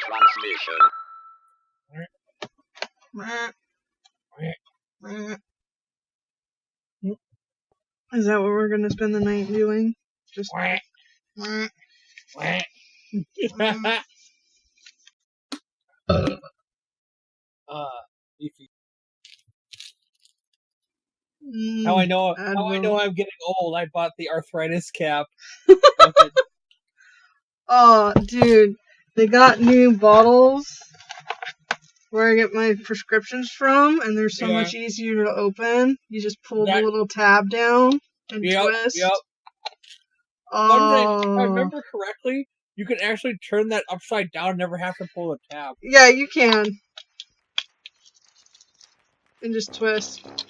transmission. Is that what we're gonna spend the night doing? Just How I know I'm getting old, I bought the arthritis cap. Oh, dude, they got new bottles where I get my prescriptions from, and they're so much easier to open. You just pull the little tab down and twist. Yep. Oh. If I remember correctly, you can actually turn that upside down and never have to pull the tab. Yeah, you can. And just twist.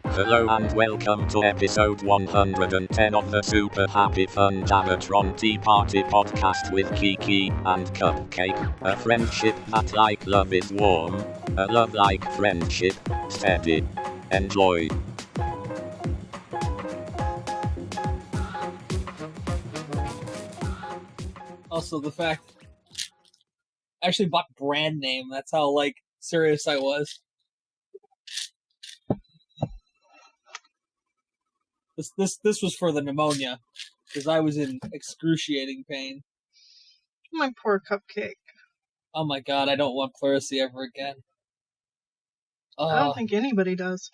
Hello and welcome to episode 110 of the Super Happy Fun Jabbertron Tea Party Podcast with Kiki and Cupcake. A friendship that like love is warm, a love like friendship, steady. Enjoy. Also, the fact I actually bought brand name. That's how serious I was. This was for the pneumonia, because I was in excruciating pain. My poor Cupcake. Oh my god, I don't want pleurisy ever again. I don't think anybody does.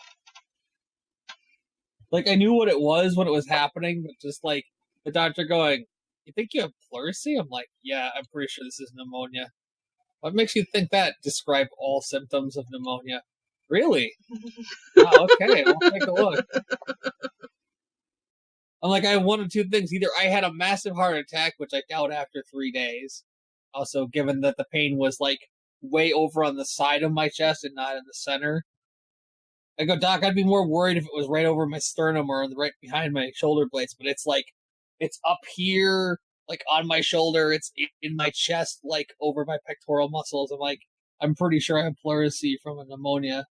I knew what it was when it was happening, but just the doctor going, "You think you have pleurisy?" I'm like, "Yeah, I'm pretty sure this is pneumonia." What makes you think that? Describe all symptoms of pneumonia. Really? Oh, okay, I'll take a look. I'm like, I have one of two things. Either I had a massive heart attack, which I doubt after 3 days. Also, given that the pain was way over on the side of my chest and not in the center. I go, "Doc, I'd be more worried if it was right over my sternum or right behind my shoulder blades, but it's it's up here, on my shoulder, it's in my chest, over my pectoral muscles." I'm like, I'm pretty sure I have pleurisy from a pneumonia.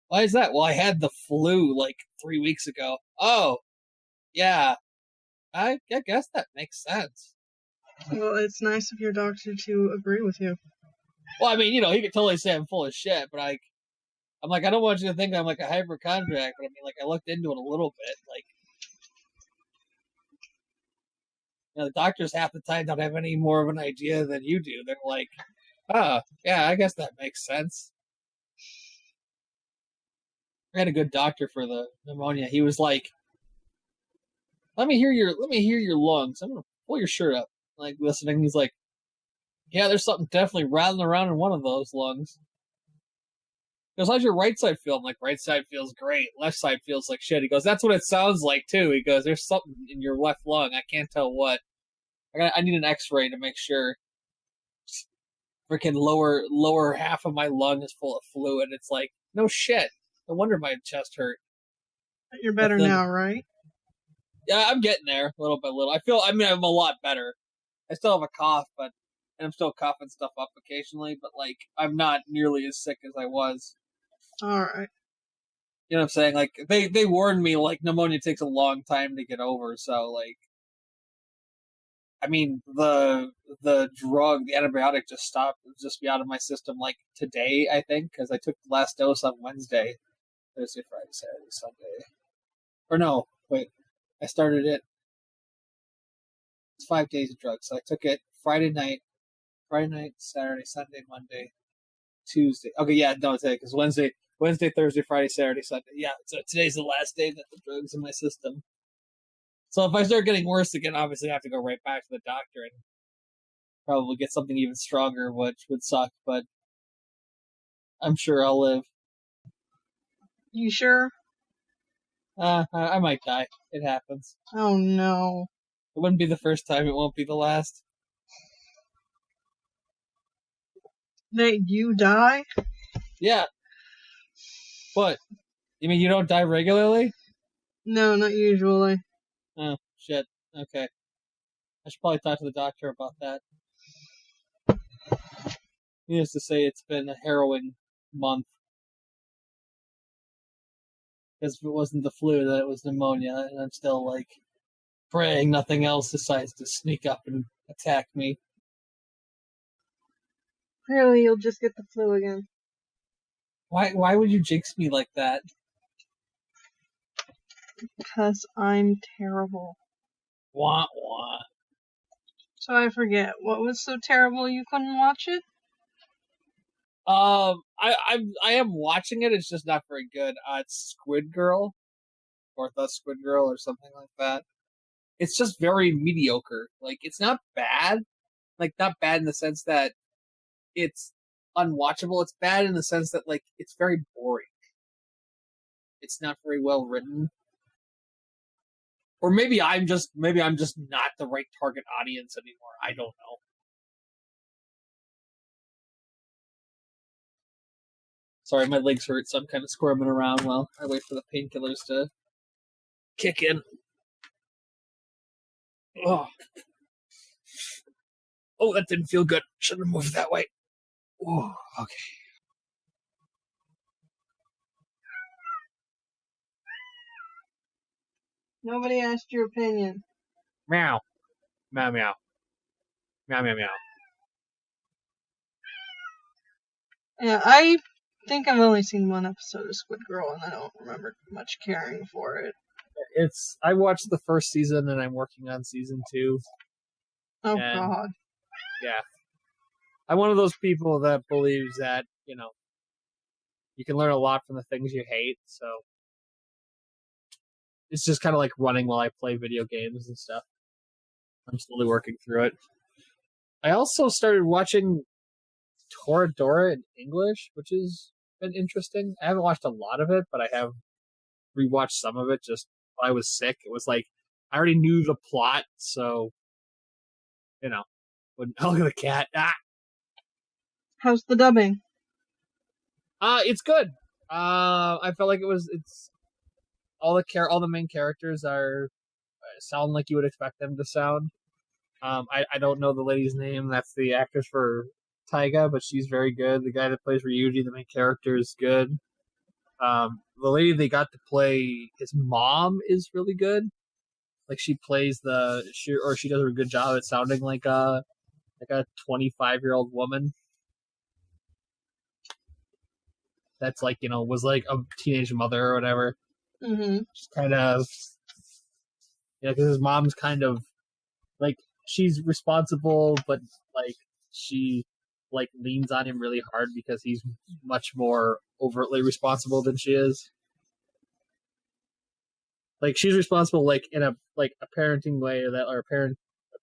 Why is that? Well, I had the flu 3 weeks ago. Oh, yeah. I guess that makes sense. Well, it's nice of your doctor to agree with you. Well, I mean, he could totally say I'm full of shit, but I'm like, I don't want you to think I'm a hypochondriac, but I mean, I looked into it a little bit, the doctors half the time don't have any more of an idea than you do. They're like, "Oh, yeah, I guess that makes sense." I had a good doctor for the pneumonia. He was like, let me hear your lungs. I'm gonna pull your shirt up. Listening. He's like, "Yeah, there's something definitely rattling around in one of those lungs." He goes, "How's your right side feel?" I'm like, "Right side feels great. Left side feels like shit." He goes, "That's what it sounds like too." He goes, "There's something in your left lung. I can't tell what. I need an X-ray to make sure." Freaking lower half of my lung is full of fluid. It's like, no shit. No wonder my chest hurt. You're better now, right? Yeah, I'm getting there little by little. I'm a lot better. I still have a cough, and I'm still coughing stuff up occasionally, but I'm not nearly as sick as I was. Alright. You know what I'm saying? They warned me pneumonia takes a long time to get over, so I mean, the drug, the antibiotic just be out of my system today, I think, because I took the last dose on Wednesday, Thursday, Friday, Saturday, Sunday. Or no, wait, I started it. It's 5 days of drugs, so I took it Friday night, Saturday, Sunday, Monday, Tuesday. Okay, yeah, no, today, because Wednesday, Thursday, Friday, Saturday, Sunday. Yeah, so today's the last day that the drug's in my system. So if I start getting worse again, obviously I have to go right back to the doctor and probably get something even stronger, which would suck, but I'm sure I'll live. You sure? I might die. It happens. Oh no. It wouldn't be the first time, it won't be the last. That you die? Yeah. What? You mean you don't die regularly? No, not usually. Oh, shit. Okay. I should probably talk to the doctor about that. Needless to say, it's been a harrowing month. Because if it wasn't the flu, then it was pneumonia, and I'm still like praying nothing else decides to sneak up and attack me. Clearly, you'll just get the flu again. Why would you jinx me like that? Because I'm terrible. Wah wah. So I forget, what was so terrible you couldn't watch it? I am watching it. It's just not very good. It's Squid Girl, or The Squid Girl, or something like that. It's just very mediocre. Like, it's not bad. Like, not bad in the sense that it's unwatchable. It's bad in the sense that, like, it's very boring. It's not very well written. Or maybe I'm just not the right target audience anymore. I don't know. Sorry, my legs hurt, so I'm kind of squirming around while I wait for the painkillers to kick in. Oh, that didn't feel good. Shouldn't have moved that way. Oh, okay. Nobody asked your opinion. Meow. Meow, meow. Meow, meow, meow. Yeah, I think I've only seen one episode of Squid Girl, and I don't remember much caring for it. I watched the first season, and I'm working on season 2. Oh, God. Yeah. I'm one of those people that believes that, you can learn a lot from the things you hate, so it's just kind of like running while I play video games and stuff. I'm slowly working through it. I also started watching Toradora in English, which has been interesting. I haven't watched a lot of it, but I have rewatched some of it just while I was sick. It was like, I already knew the plot, so, look at the cat. Ah! How's the dubbing? It's good. I felt like it's all the main characters sound like you would expect them to sound. I don't know the lady's name. That's the actress for Taiga, but she's very good. The guy that plays Ryuji, the main character, is good. The lady they got to play his mom is really good. Like, she plays she does a good job at sounding like a 25-year-old woman. That's like, was like a teenage mother or whatever. Mm-hmm. Just kind of, because his mom's kind of, like, she's responsible, but, like, she, like, leans on him really hard because he's much more overtly responsible than she is. Like, she's responsible, like, in a parenting way, or a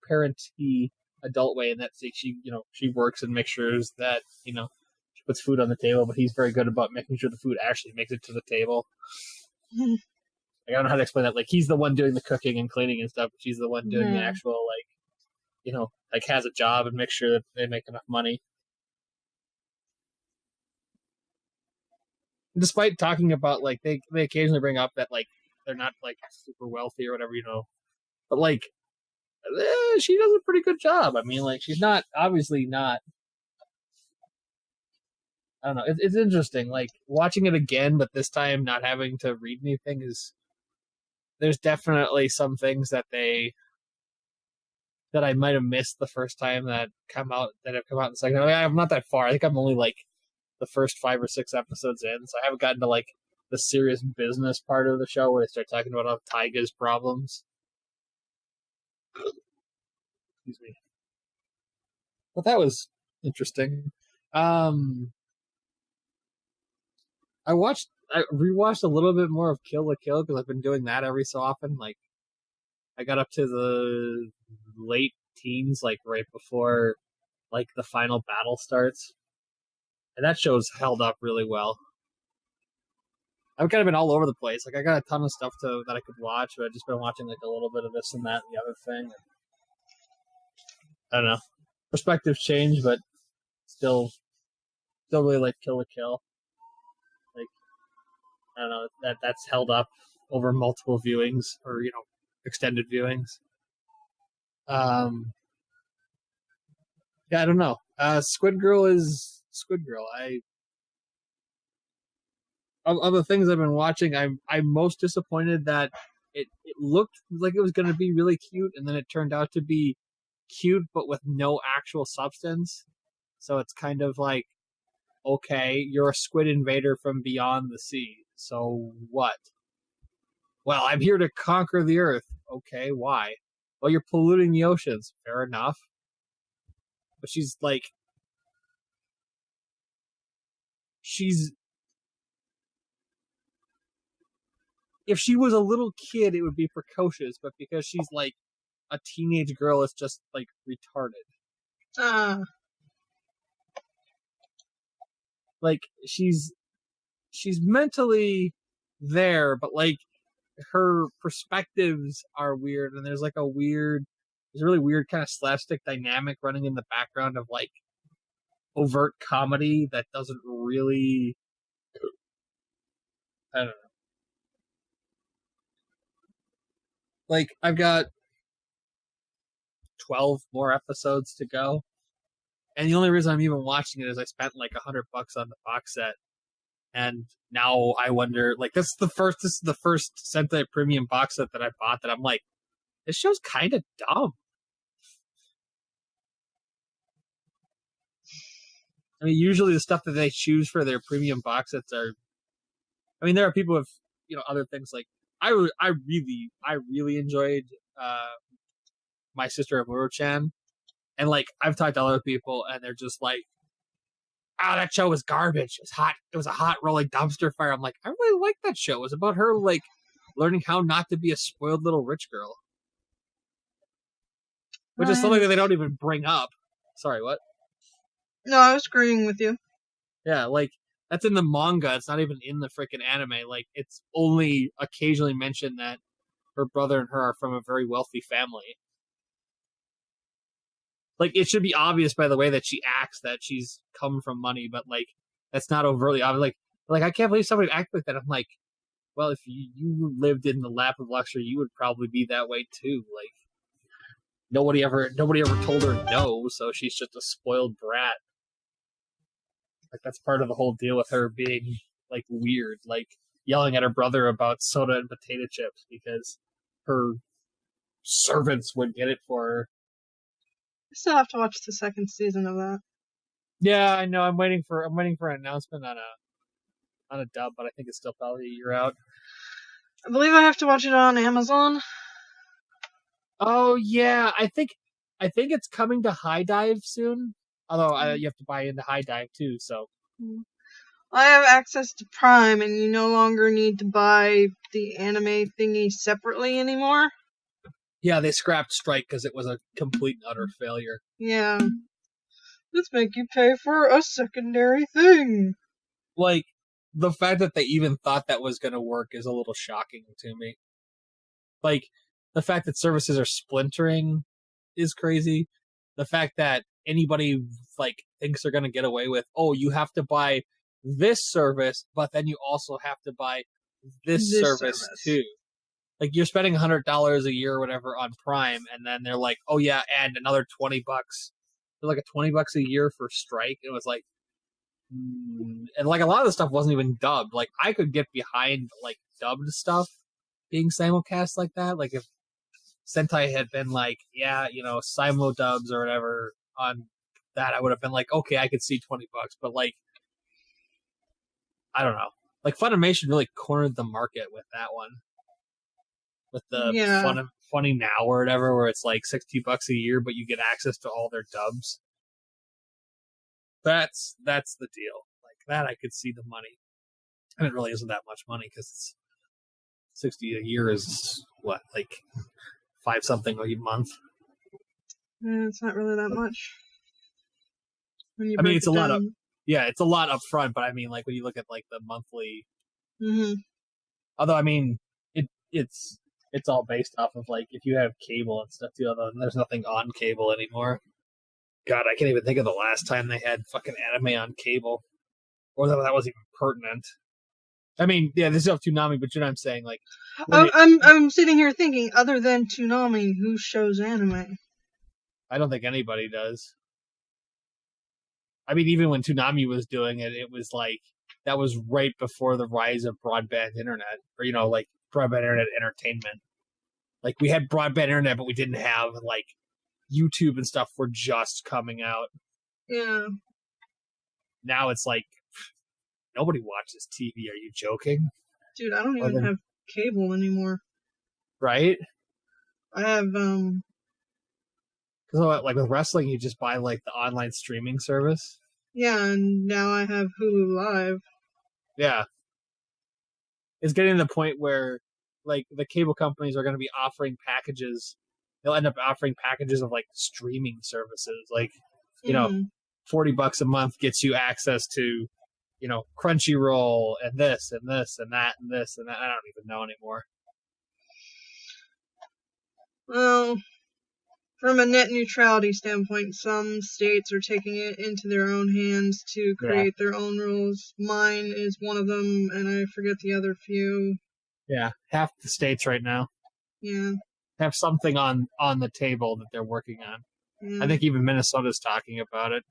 parenty adult way, in that she works and makes sure that, she puts food on the table, but he's very good about making sure the food actually makes it to the table. Like, I don't know how to explain that. Like, he's the one doing the cooking and cleaning and stuff, but she's the one doing the actual, has a job and makes sure that they make enough money. Despite talking about, like, they occasionally bring up that, like, they're not, like, super wealthy or whatever, but, like, she does a pretty good job. I mean, like, she's not, obviously not, I don't know. It's interesting, like, watching it again, but this time not having to read anything there's definitely some things that I might have missed the first time that have come out in the second. I mean, I'm not that far. I think I'm only, like, the first 5 or 6 episodes in, so I haven't gotten to, like, the serious business part of the show where they start talking about all Taiga's problems. Excuse me. But that was interesting. I rewatched a little bit more of Kill la Kill because I've been doing that every so often. Like, I got up to the late teens, like right before, like, the final battle starts, and that show's held up really well. I've kind of been all over the place. Like, I got a ton of stuff that I could watch, but I've just been watching, like, a little bit of this and that and the other thing. I don't know. Perspectives change, but still really like Kill la Kill. Like, I don't know, that's held up over multiple viewings or, extended viewings. Yeah, I don't know. Squid Girl is Squid Girl. of the things I've been watching, I'm most disappointed that it looked like it was going to be really cute, and then it turned out to be cute but with no actual substance. So it's kind of like, okay, you're a squid invader from beyond the sea. So what? Well, I'm here to conquer the earth. Okay, why? Well, you're polluting the oceans. Fair enough. But she's like... If she was a little kid, it would be precocious, but because she's like a teenage girl, it's just like retarded. Like she's mentally there, but like her perspectives are weird, and there's a really weird kind of slapstick dynamic running in the background of like overt comedy that doesn't really, I don't know. Like, I've got 12 more episodes to go, and the only reason I'm even watching it is I spent like $100 on the box set, and now I wonder, like, this is the first Sentai Premium box set that I bought that I'm like, this show's kind of dumb. I mean, usually the stuff that they choose for their premium box sets are, I mean, there are people with, other things like, I really enjoyed My Sister Amuro-chan, and like I've talked to other people, and they're just like, that show was garbage. It's hot. It was a hot rolling dumpster fire. I'm like, I really like that show. It was about her like learning how not to be a spoiled little rich girl, which is something that they don't even bring up. Sorry, what? No, I was agreeing with you. Yeah, like. That's in the manga. It's not even in the freaking anime. Like, it's only occasionally mentioned that her brother and her are from a very wealthy family. Like, it should be obvious by the way that she acts that she's come from money, but, like, that's not overtly obvious. Like I can't believe somebody would act like that. I'm like, well, if you lived in the lap of luxury, you would probably be that way, too. Like, nobody ever told her no, so she's just a spoiled brat. Like, that's part of the whole deal with her being, like, weird. Like, yelling at her brother about soda and potato chips because her servants would get it for her. I still have to watch the second season of that. Yeah, I know. I'm waiting for an announcement on a dub, but I think it's still probably a year out. I believe I have to watch it on Amazon. Oh, yeah. I think it's coming to High Dive soon. Although you have to buy into High Dive too, so. I have access to Prime, and you no longer need to buy the anime thingy separately anymore. Yeah, they scrapped Strike because it was a complete and utter failure. Yeah. Let's make you pay for a secondary thing. Like, the fact that they even thought that was going to work is a little shocking to me. Like, the fact that services are splintering is crazy. The fact that anybody like thinks they're going to get away with, oh, you have to buy this service, but then you also have to buy this service too. Like, you're spending $100 a year or whatever on Prime, and then they're like, oh yeah, and another $20. They're like a $20 a year for Strike. It was like, and like a lot of the stuff wasn't even dubbed. Like, I could get behind like dubbed stuff being simulcast like that. Like, if Sentai had been like, yeah, simul dubs or whatever on that, I would have been like, okay, I could see $20, but like, I don't know. Like, Funimation really cornered the market with that one, with the Funny Now or whatever, where it's like $60 a year, but you get access to all their dubs. That's the deal. Like, that I could see the money, and it really isn't that much money because $60 a year is what, like 5 something a month. It's not really that much. I mean, it's a lot up. Yeah, it's a lot up front, but I mean, like, when you look at like the monthly. Mm-hmm. Although, I mean, it's all based off of like if you have cable and stuff too. Although there's nothing on cable anymore. God, I can't even think of the last time they had fucking anime on cable, or that was even pertinent. I mean, yeah, this is off Toonami, but you know what I'm saying, like. I'm sitting here thinking, other than Toonami, who shows anime? I don't think anybody does. I mean, even when Toonami was doing it, it was like that was right before the rise of broadband internet, or, like broadband internet entertainment. Like, we had broadband internet, but we didn't have, like, YouTube and stuff were just coming out. Yeah. Now it's like, nobody watches TV. Are you joking? Dude, I don't even have cable anymore. Right? I have, Because, like, with wrestling, you just buy, like, the online streaming service. Yeah, and now I have Hulu Live. Yeah. It's getting to the point where, like, the cable companies are going to be offering packages. They'll end up offering packages of, like, streaming services. Like, $40 a month gets you access to, Crunchyroll and this and this and that and this and that. I don't even know anymore. Well, from a net neutrality standpoint, some states are taking it into their own hands to create their own rules. Mine is one of them, and I forget the other few. Yeah, half the states right now. Yeah. Have something on the table that they're working on. Yeah. I think even Minnesota's talking about it.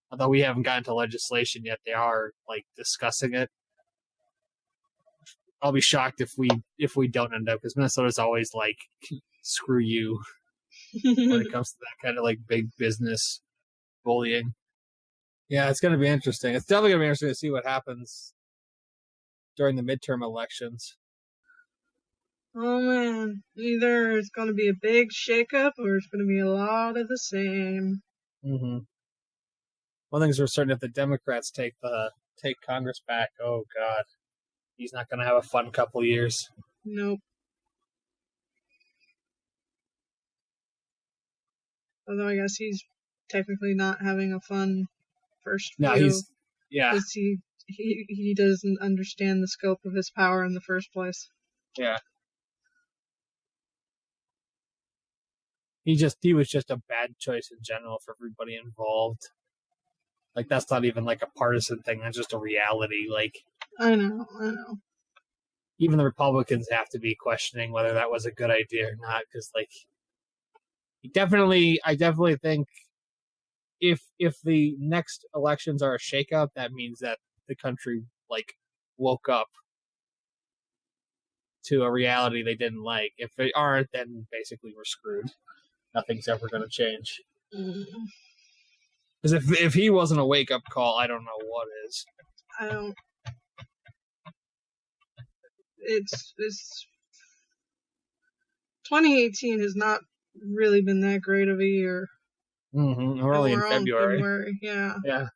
Although we haven't gotten to legislation yet, they are, like, discussing it. I'll be shocked if we don't end up, because Minnesota's always like, screw you when it comes to that kind of, like, big business bullying. Yeah, it's going to be interesting. It's definitely going to be interesting to see what happens during the midterm elections. Oh, man. Either it's going to be a big shakeup, or it's going to be a lot of the same. Mm-hmm. One thing's for certain, if the Democrats take Congress back, oh, God. He's not going to have a fun couple years. Nope. Although I guess he's technically not having a fun first few. No, because he doesn't understand the scope of his power in the first place. Yeah. He was just a bad choice in general for everybody involved. Like, that's not even, like, a partisan thing. That's just a reality. Like, I know. even the Republicans have to be questioning whether that was a good idea or not. Because, like, I definitely think if the next elections are a shakeup, that means that the country, like, woke up to a reality they didn't like. If they aren't, then basically we're screwed. Nothing's ever going to change. Because if he wasn't a wake-up call, I don't know what is. I don't... It's 2018 has not really been that great of a year. Mm-hmm. We're only in February. Yeah. Yeah.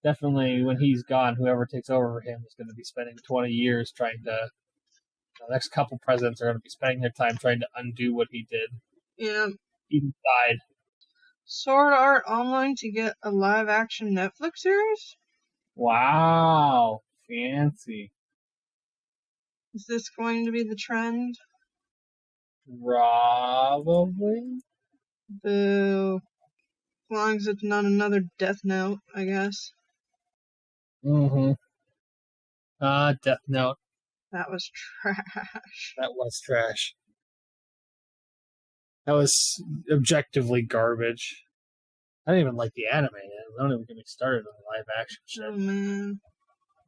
Definitely, when he's gone, whoever takes over for him is going to be spending 20 years trying to... The next couple presidents are going to be spending their time trying to undo what he did. Yeah. He died. Sword Art Online to get a live-action Netflix series? Wow. Fancy. Is this going to be the trend? Probably. Boo. As long as it's not another Death Note, I guess. Mm-hmm. Death Note. That was trash. That was trash. That was objectively garbage. I didn't even like the anime. Don't even get me started on the live action shit. Oh man.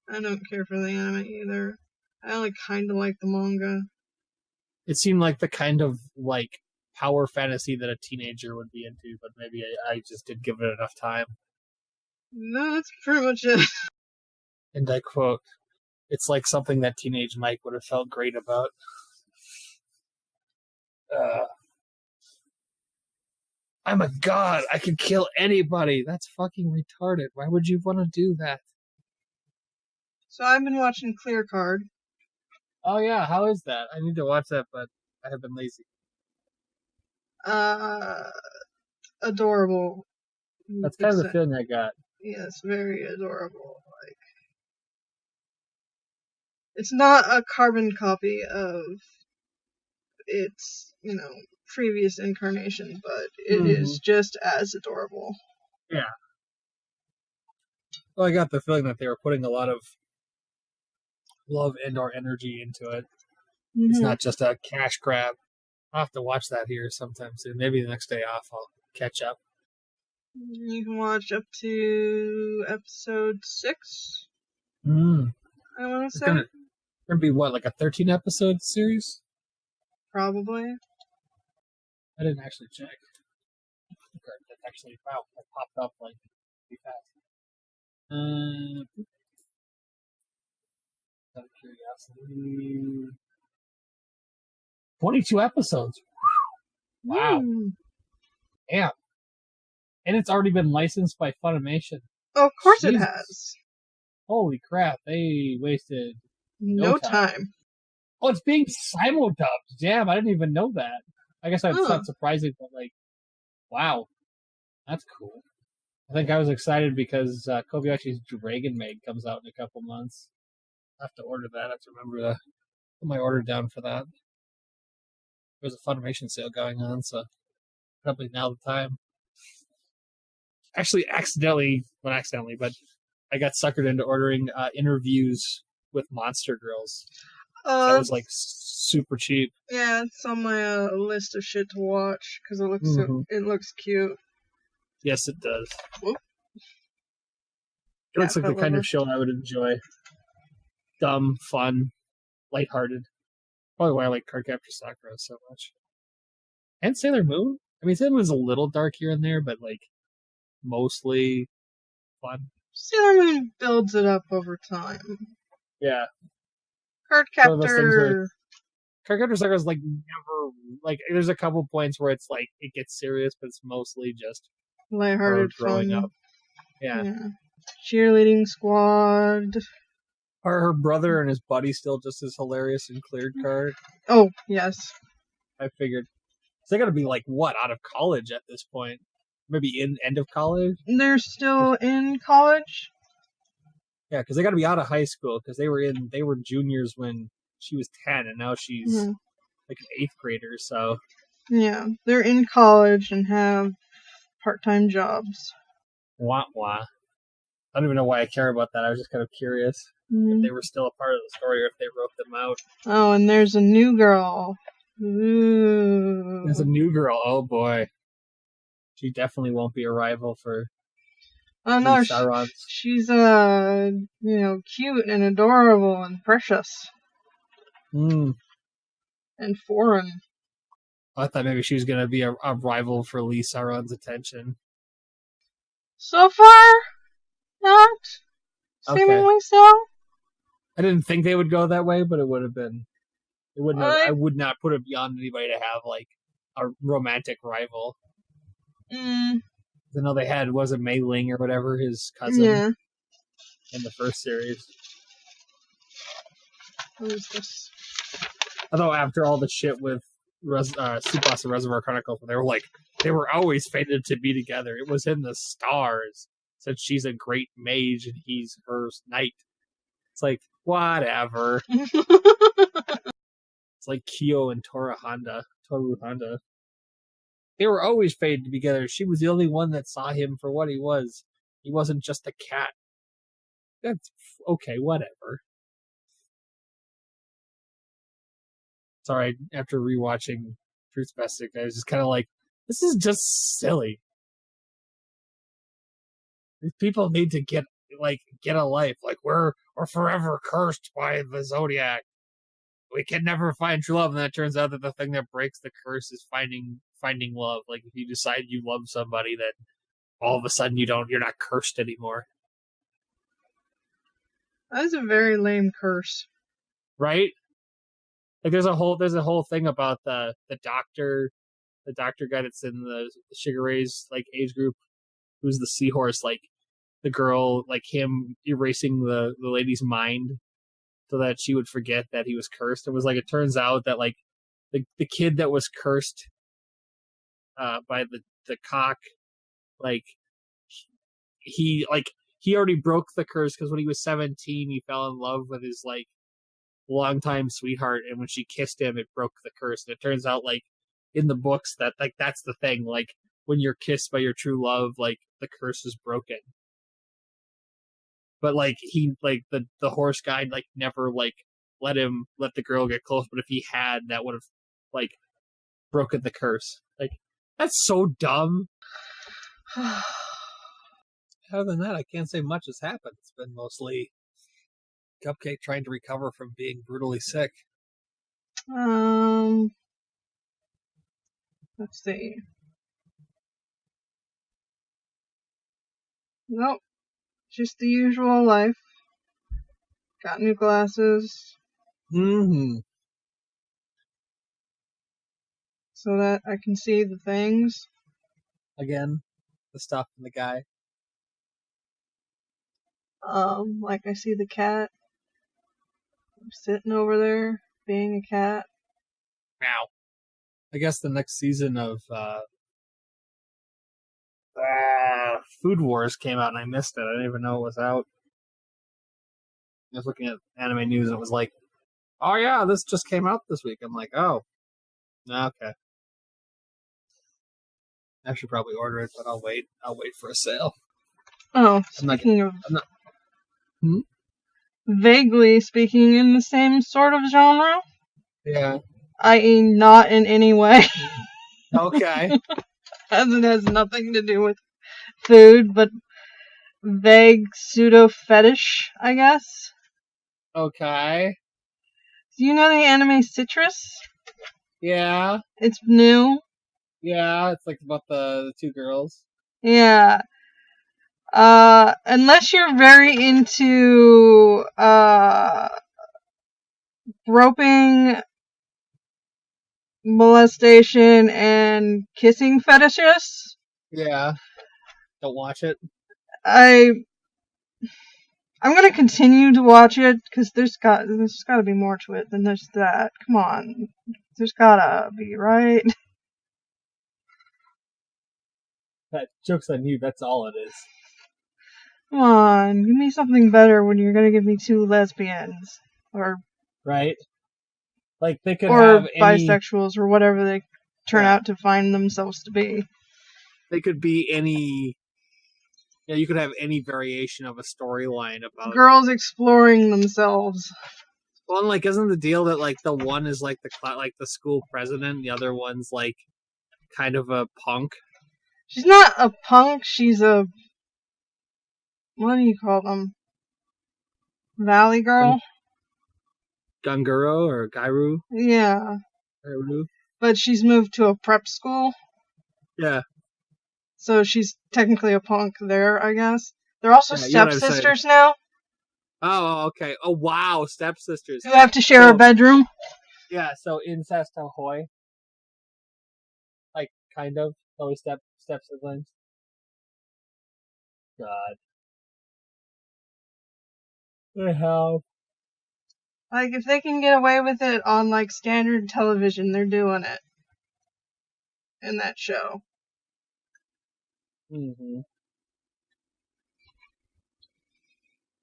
I don't care for the anime either. I only kind of like the manga. It seemed like the kind of, like, power fantasy that a teenager would be into, but maybe I just didn't give it enough time. No, that's pretty much it. And I quote, "It's like something that teenage Mike would have felt great about." I'm a god. I can kill anybody. That's fucking retarded. Why would you want to do that? So I've been watching Clear Card. Oh yeah, how is that? I need to watch that, but I have been lazy. Adorable. That's kind of the feeling I got. Yes, very adorable. Like, it's not a carbon copy of its, previous incarnation, but it is just as adorable. Yeah. Well, I got the feeling that they were putting a lot of love and/or energy into it. Mm-hmm. It's not just a cash grab. I'll have to watch that here sometime soon. Maybe the next day off I'll catch up. You can watch up to episode 6. I want to say. It's gonna be what, like a 13 episode series? Probably. I didn't actually check. That actually, wow, that popped up like pretty fast. Out of curiosity, 22 episodes. Wow. Damn. And it's already been licensed by Funimation. Oh, of course it has. Holy crap, they wasted no time. Oh, it's being simuldubbed. Damn, I didn't even know that. I guess that's not surprising, but like, wow. That's cool. I think I was excited because Kobayashi's Dragon Maid comes out in a couple months. I have to order that. I have to remember to put my order down for that. There's a Funimation sale going on, so probably now the time. Actually, but I got suckered into ordering interviews with Monster Girls. That was like super cheap. Yeah, it's on my list of shit to watch because it looks it looks cute. Yes, it does. Whoop. It looks like the kind of show I would enjoy. Dumb, fun, lighthearted. Probably why I like Cardcaptor Sakura so much. And Sailor Moon. I mean, Sailor Moon's a little dark here and there, but like mostly fun. Sailor Moon builds it up over time. Yeah. Cardcaptor Sakura is like never like. There's a couple points where it's like it gets serious, but it's mostly just lighthearted growing fun. up. Yeah. Cheerleading squad. Are her brother and his buddy still just as hilarious in Cleared Card? Oh, yes. I figured. So they gotta be like, what, out of college at this point? Maybe end of college? They're still in college? Yeah, because they gotta be out of high school, because they were juniors when she was 10, and now she's like an 8th grader, so. Yeah, they're in college and have part-time jobs. Wah wah. I don't even know why I care about that. I was just kind of curious if they were still a part of the story or if they wrote them out. Oh, and there's a new girl. Ooh. There's a new girl. Oh boy. She definitely won't be a rival for no, she's cute and adorable and precious. And foreign. I thought maybe she was going to be a rival for Lee Sauron's attention. So far, not. Seemingly so. I didn't think they would go that way, but it would have been. It wouldn't. I would not put it beyond anybody to have like a romantic rival. I know they had, was it Mei Ling or whatever, his cousin in the first series. What is this? Although after all the shit with Tsubasa Reservoir Chronicles, they were always fated to be together. It was in the stars. Since she's a great mage and he's her knight. It's like, whatever. It's like Kyo and Toru Honda. They were always fated to be together. She was the only one that saw him for what he was. He wasn't just a cat. That's okay, whatever. Sorry, after rewatching Fruits Basket, I was just kind of like, this is just silly. These people need to get a life. Like, we're forever cursed by the Zodiac. We can never find true love, and then it turns out that the thing that breaks the curse is finding love. Like, if you decide you love somebody, then all of a sudden you're not cursed anymore. That's a very lame curse. Right? Like, there's a whole thing about the doctor guy that's in the Shigeru's like age group, who's the seahorse, like the girl, like him erasing the lady's mind so that she would forget that he was cursed. It turns out that like the kid that was cursed by the cock, like he already broke the curse because when he was 17 he fell in love with his like longtime sweetheart, and when she kissed him it broke the curse. And it turns out like in the books that like that's the thing, like when you're kissed by your true love, like the curse is broken. But like he like the horse guy like never like let the girl get close, but if he had, that would have like broken the curse. Like, that's so dumb. Other than that, I can't say much has happened. It's been mostly Cupcake trying to recover from being brutally sick. Let's see. Nope. Just the usual life. Got new glasses. Mm-hmm. So that I can see the things. Again, the stuff and the guy. Like I see the cat. I'm sitting over there, being a cat. Meow. I guess the next season of Food Wars came out and I missed it. I didn't even know it was out. I was looking at anime news and it was like, oh yeah, this just came out this week. I'm like, oh, okay. I should probably order it, but I'll wait. I'll wait for a sale. Oh, vaguely speaking in the same sort of genre. Yeah. I.e. not in any way. Okay. As it has nothing to do with food, but vague pseudo fetish, I guess. Okay. Do you know the anime Citrus? Yeah. It's new. Yeah, it's like about the two girls. Yeah. Unless you're very into, groping, molestation, and kissing fetishes. Yeah. Don't watch it. I'm gonna continue to watch it, because there's gotta be more to it than just that. Come on. There's gotta be, right? That joke's on you, that's all it is. Come on, give me something better when you're gonna give me two lesbians. Or right? Like, they could or have bisexuals, or whatever they turn out to find themselves to be. They could be any... Yeah, you could have any variation of a storyline about... Girls exploring themselves. Well, and, like, isn't the deal that, like, the one is, like, the school president, the other one's, like, kind of a punk? She's not a punk, she's a... What do you call them? Valley girl? Ganguro or Gairu? Yeah. Gairu? But she's moved to a prep school. Yeah. So she's technically a punk there, I guess. They're also stepsisters now. Oh, okay. Oh, wow, stepsisters. Who have to share a bedroom. Yeah, so incest ahoy. Like, kind of. Always step siblings. God. The hell. Like, if they can get away with it on, like, standard television, they're doing it. In that show. Mm-hmm.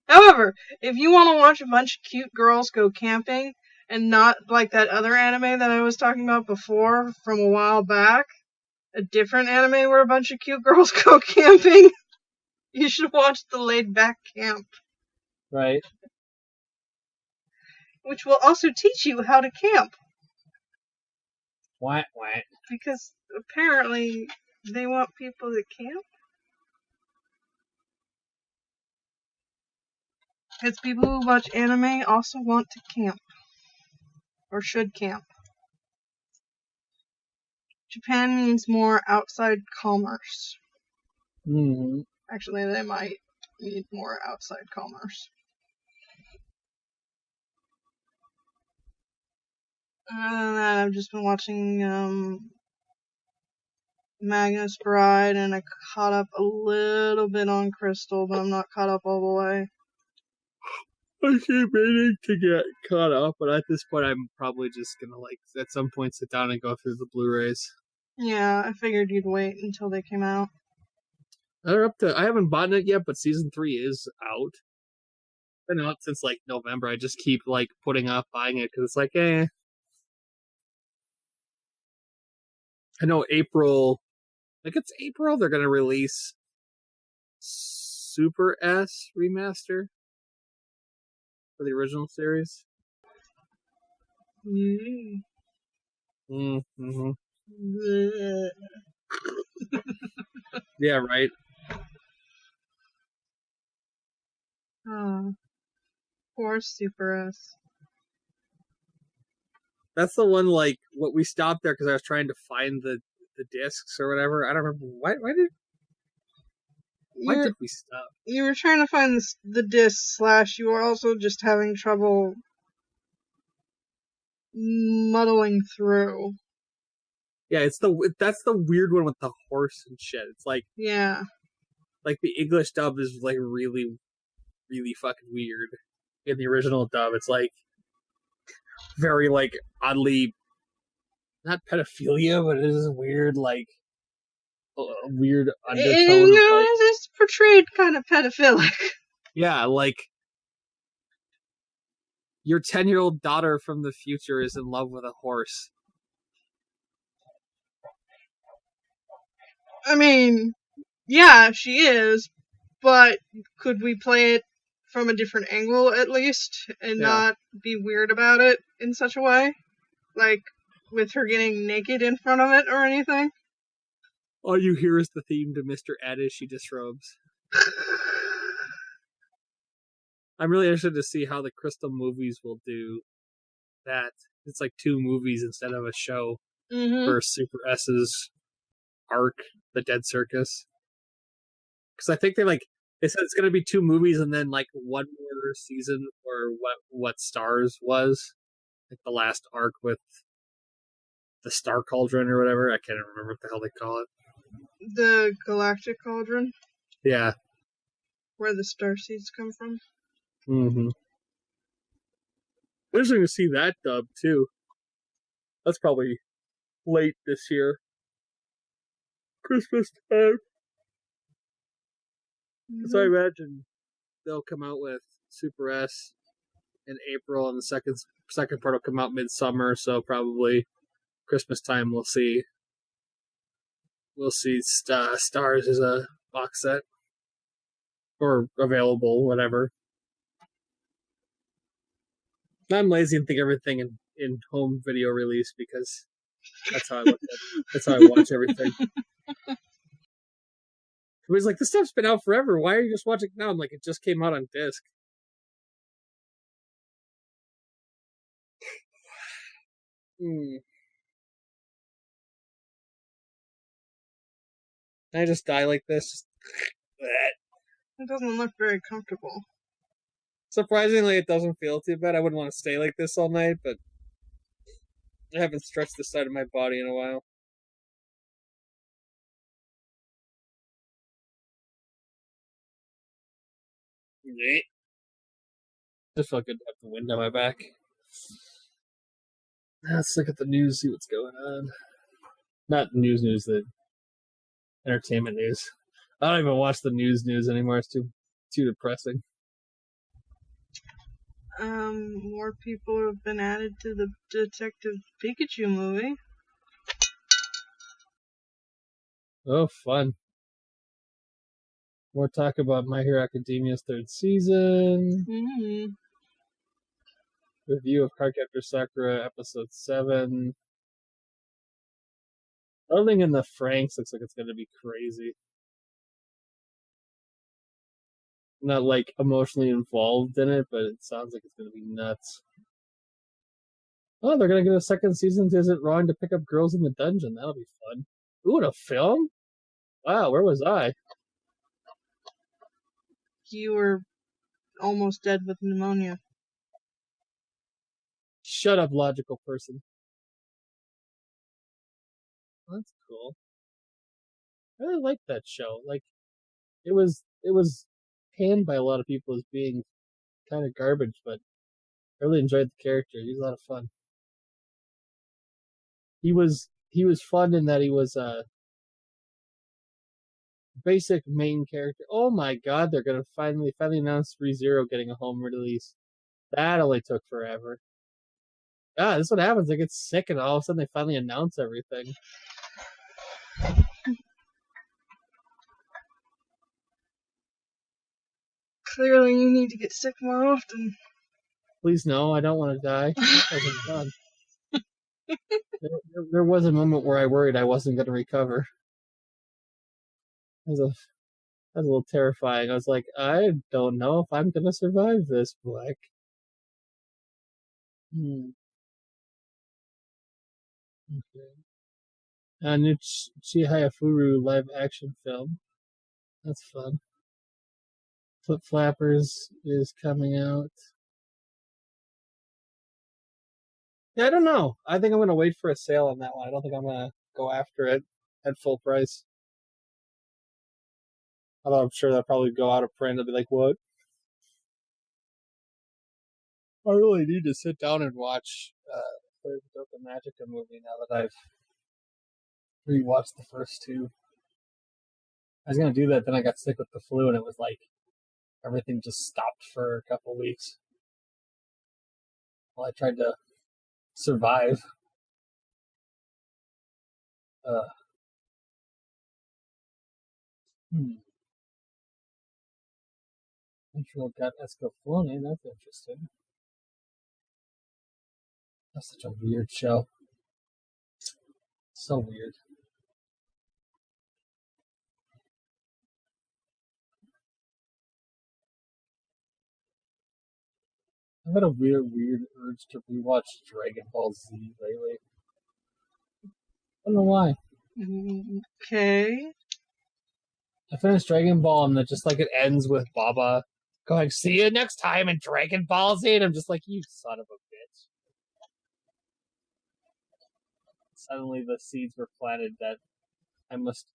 However, if you want to watch a bunch of cute girls go camping, and not like that other anime that I was talking about before from a while back, a different anime where a bunch of cute girls go camping, you should watch The Laid Back Camp. Right. Which will also teach you how to camp. What? Because apparently they want people to camp. Because people who watch anime also want to camp. Or should camp. Japan needs more outside commerce. Mm-hmm. Actually, they might need more outside commerce. Other than that, I've just been watching Magnus Bride, and I caught up a little bit on Crystal, but I'm not caught up all the way. I keep meaning to get caught up, but at this point I'm probably just gonna, like, at some point sit down and go through the Blu-rays. Yeah, I figured you'd wait until they came out. They're up to... I haven't bought it yet, but season 3 is out. It's been out since, like, November. I just keep, like, putting off buying it, because it's like, I know April... Like, it's April, they're gonna release Super S Remaster for the original series. Mm-hmm. Mm-hmm. Yeah, right. Oh, poor Super S. That's the one, like, what we stopped there because I was trying to find the discs or whatever. I don't remember. Why did we stop? You were trying to find the disc / you were also just having trouble muddling through. Yeah, that's the weird one with the horse and shit. It's like, yeah, like the English dub is like really, really fucking weird. In the original dub, it's like very like oddly, not pedophilia, but it is weird, like a weird undertone. It's portrayed kind of pedophilic. Yeah, like your 10-year-old daughter from the future is in love with a horse. I mean, yeah, she is, but could we play it from a different angle at least and not be weird about it in such a way? Like, with her getting naked in front of it or anything? All you hear is the theme to Mr. Ed as she disrobes. I'm really interested to see how the Crystal movies will do that. It's like 2 movies instead of a show for Super S's arc, The Dead Circus. Because I think they said it's going to be 2 movies and then like 1 more season for what Stars was. Like the last arc with the Star Cauldron or whatever. I can't remember what the hell they call it. The Galactic Cauldron? Yeah. Where the star seeds come from? Mm-hmm. Interesting to see that dub, too. That's probably late this year. Christmas time. Because I imagine they'll come out with Super S in April, and the second part will come out midsummer, so probably Christmas time we'll see Stars as a box set. Or available, whatever. I'm lazy and think everything in home video release because that's how I look at it. That's how I watch everything. Everybody's like, this stuff's been out forever. Why are you just watching it now? I'm like, it just came out on disc. Can I just die like this? Just... It doesn't look very comfortable. Surprisingly, it doesn't feel too bad. I wouldn't want to stay like this all night, but I haven't stretched this side of my body in a while. Just felt good to have the wind on my back. Let's look at the news, see what's going on. Not news, the entertainment news. I don't even watch the news anymore. It's too depressing. More people have been added to the Detective Pikachu movie. Oh, fun. More talk about My Hero Academia's 3rd season. Mm-hmm. Review of Cardcaptor Sakura episode 7. Everything in the Franks looks like it's going to be crazy. I'm not like emotionally involved in it, but it sounds like it's going to be nuts. Oh, they're going to get a 2nd season to Is It Wrong to Pick Up Girls in the Dungeon? That'll be fun. Ooh, and a film? Wow, where was I? You were almost dead with pneumonia. Shut up, logical person. That's cool. I really liked that show. Like, it was panned by a lot of people as being kind of garbage, but I really enjoyed the character. He was a lot of fun. He was fun in that he was a basic main character. Oh my god, they're gonna finally announce ReZero getting a home release. That only took forever. Ah, this is what happens. They get sick and all of a sudden they finally announce everything. Clearly you need to get sick more often. Please no, I don't want to die. Done. There was a moment where I worried I wasn't going to recover. a little terrifying. I was like, I don't know if I'm gonna survive this, Black. Okay. A new Chihayafuru live action film. That's fun. Flip Flappers is coming out. Yeah, I don't know. I think I'm gonna wait for a sale on that one. I don't think I'm gonna go after it at full price. Although I'm sure they'll probably go out of print. I'll be like, what? I really need to sit down and watch the Magica movie now that I've rewatched the first two. I was gonna do that, then I got sick with the flu, and it was like everything just stopped for a couple weeks. Well, I tried to survive. Central got Escaflowne, that's interesting. That's such a weird show. So weird. I've had a weird urge to rewatch Dragon Ball Z lately. I don't know why. Okay. I finished Dragon Ball and it ends with Baba going, see you next time in Dragon Ball Z, and I'm just like, you son of a bitch. Suddenly the seeds were planted that I must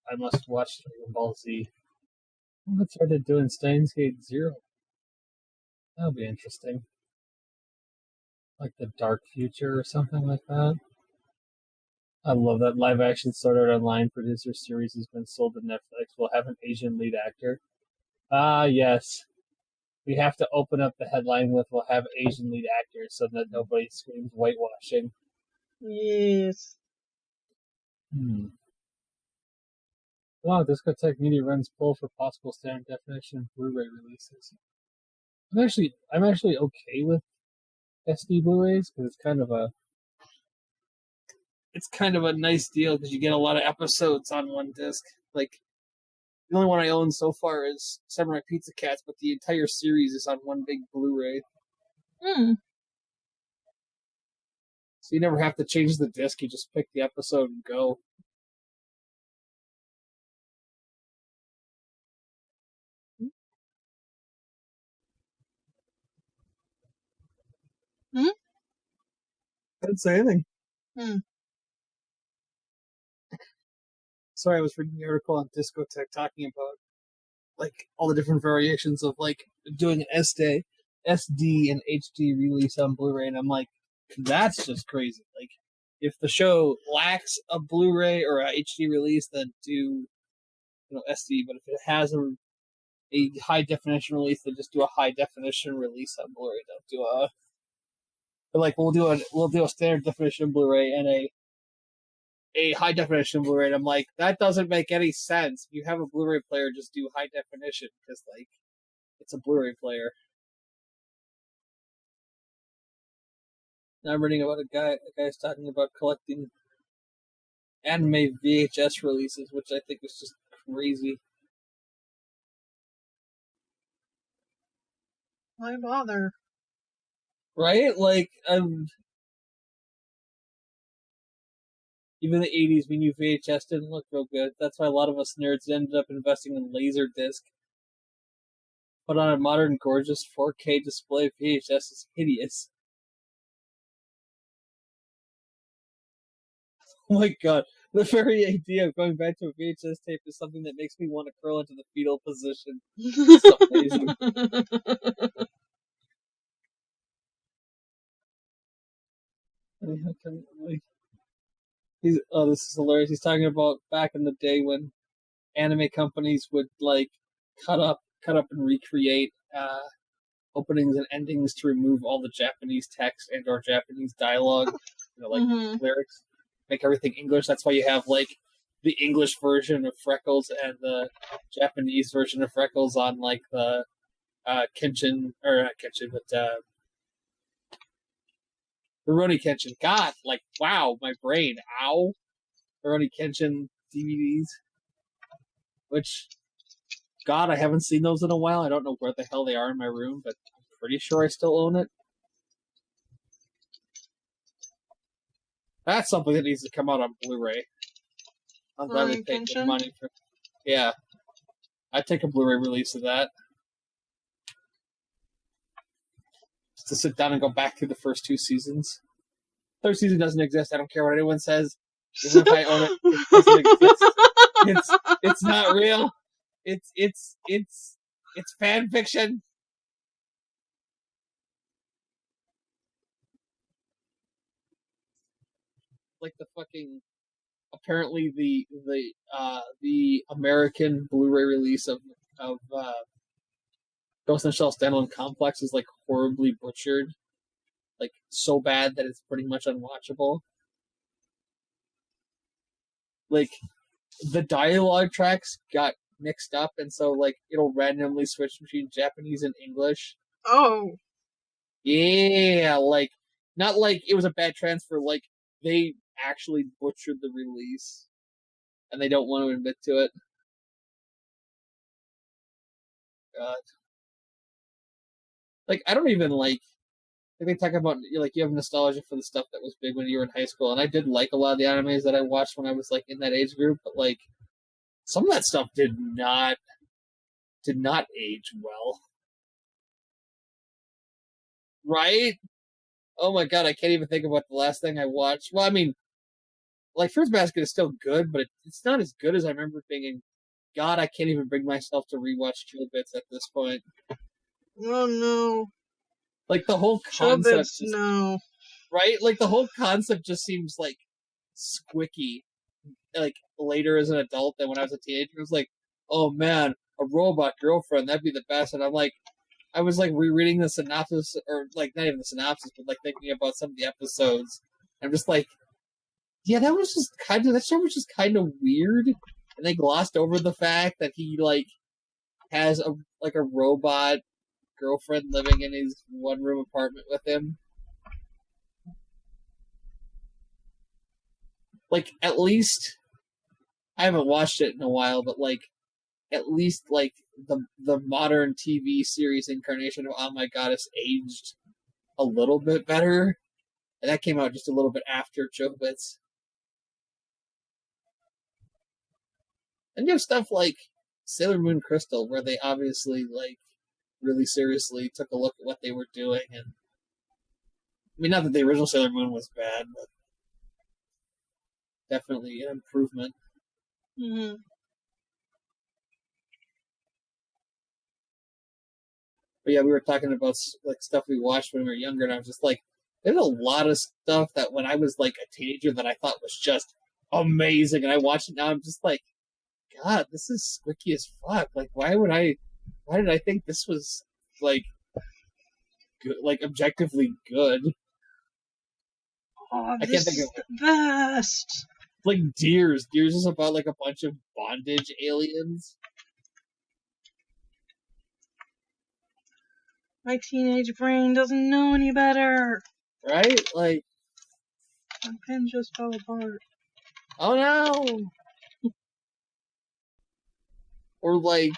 watch Dragon Ball Z. I started doing Steins Gate Zero. That'll be interesting. Like the Dark Future or something like that. I love that live action Sword Art Online producer series has been sold to Netflix. We'll have an Asian lead actor. Ah, yes. We have to open up the headline with we'll have Asian lead actors so that nobody screams whitewashing. Yes. Wow, Discotheque Media runs poll for possible standard definition Blu-ray releases. I'm actually okay with SD Blu-rays because it's kind of a nice deal because you get a lot of episodes on one disc. Like the only one I own so far is Samurai Pizza Cats, but the entire series is on one big Blu-ray. So you never have to change the disc; you just pick the episode and go. I didn't say anything. Sorry, I was reading the article on Discotheque talking about like all the different variations of like doing an SD and HD release on Blu-ray, and I'm like, that's just crazy. Like, if the show lacks a Blu-ray or a HD release, then do SD. But if it has a high definition release, then just do a high definition release on Blu-ray. Don't do a we'll do a standard definition Blu-ray and a high definition Blu-ray. And I'm like, that doesn't make any sense. If you have a Blu-ray player, just do high definition because like it's a Blu-ray player. Now I'm reading about a guy's talking about collecting anime VHS releases, which I think is just crazy. Why bother? Right? Like, even the 80s, we knew VHS didn't look real good. That's why a lot of us nerds ended up investing in Laserdisc. But on a modern, gorgeous 4K display, VHS is hideous. Oh my god. The very idea of going back to a VHS tape is something that makes me want to curl into the fetal position. It's so amazing. This is hilarious. He's talking about back in the day when anime companies would like cut up and recreate openings and endings to remove all the Japanese text and or Japanese dialogue, lyrics, make everything English. That's why you have like the English version of Freckles and the Japanese version of Freckles on like the Kenshin, or not Kenshin, but Rurouni Kenshin. God, like, wow, my brain. Ow. Rurouni Kenshin DVDs. Which God, I haven't seen those in a while. I don't know where the hell they are in my room, but I'm pretty sure I still own it. That's something that needs to come out on Blu-ray. I'm glad they paid good money for. Yeah, I'd take a Blu-ray release of that. Just to sit down and go back through the first 2 seasons. Third season doesn't exist. I don't care what anyone says. Even if I own it, it doesn't exist. It's not real. It's fan fiction. Like the fucking apparently the American Blu-ray release of Ghost in the Shell Standalone Complex is like horribly butchered, like so bad that it's pretty much unwatchable. Like the dialogue tracks got mixed up, and so like it'll randomly switch between Japanese and English. Oh. Yeah, like not like it was a bad transfer, like they actually butchered the release and they don't want to admit to it. God. Like I don't even like they talk about like you have nostalgia for the stuff that was big when you were in high school, and I did like a lot of the animes that I watched when I was like in that age group, but like some of that stuff did not age well. Right? Oh my god, I can't even think about the last thing I watched. Well, I mean, like Fruits Basket is still good, but it's not as good as I remember thinking. God, I can't even bring myself to rewatch Chillbits at this point. Oh no. Like the whole concept no. Right? Like the whole concept just seems like squicky. Like later as an adult than when I was a teenager. It was like, oh man, a robot girlfriend, that'd be the best. And I'm like, I was like rereading the synopsis, or like not even the synopsis, but like thinking about some of the episodes. I'm just like, yeah, that show was just kind of weird. And they glossed over the fact that he like has a robot girlfriend living in his 1-room apartment with him. Like at least I haven't watched it in a while, but like at least like the modern TV series incarnation of Oh My Goddess aged a little bit better. And that came out just a little bit after Chobits. And you have stuff like Sailor Moon Crystal, where they obviously like really seriously took a look at what they were doing, and I mean not that the original Sailor Moon was bad, but definitely an improvement. Mm-hmm. But yeah, we were talking about like stuff we watched when we were younger, and I was just like, there's a lot of stuff that when I was like a teenager that I thought was just amazing, and I watch it now, I'm just like, God, this is squicky as fuck. Like, why did I think this was like good, like objectively good? Oh, I can't think of the best. Like Deers. Deers is about like a bunch of bondage aliens. My teenage brain doesn't know any better. Right? Like my pen just fell apart. Oh no! Or like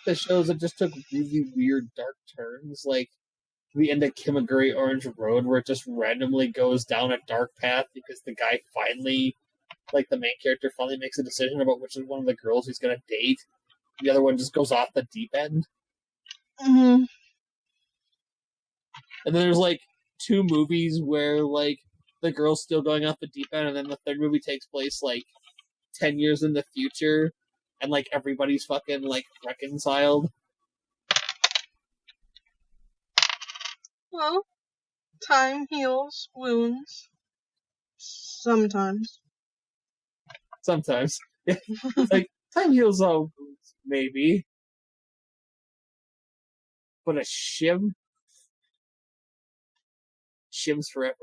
the shows that just took really weird dark turns, like the end of Kikimaru Orange Road, where it just randomly goes down a dark path because the guy finally, like the main character finally makes a decision about which is one of the girls he's gonna date. The other one just goes off the deep end. Mm-hmm. And then there's like 2 movies where like the girl's still going off the deep end, and then the third movie takes place like 10 years in the future, and like everybody's fucking like reconciled. Well, time heals wounds. Sometimes. Like, time heals all wounds, maybe. But a shim? Shims forever.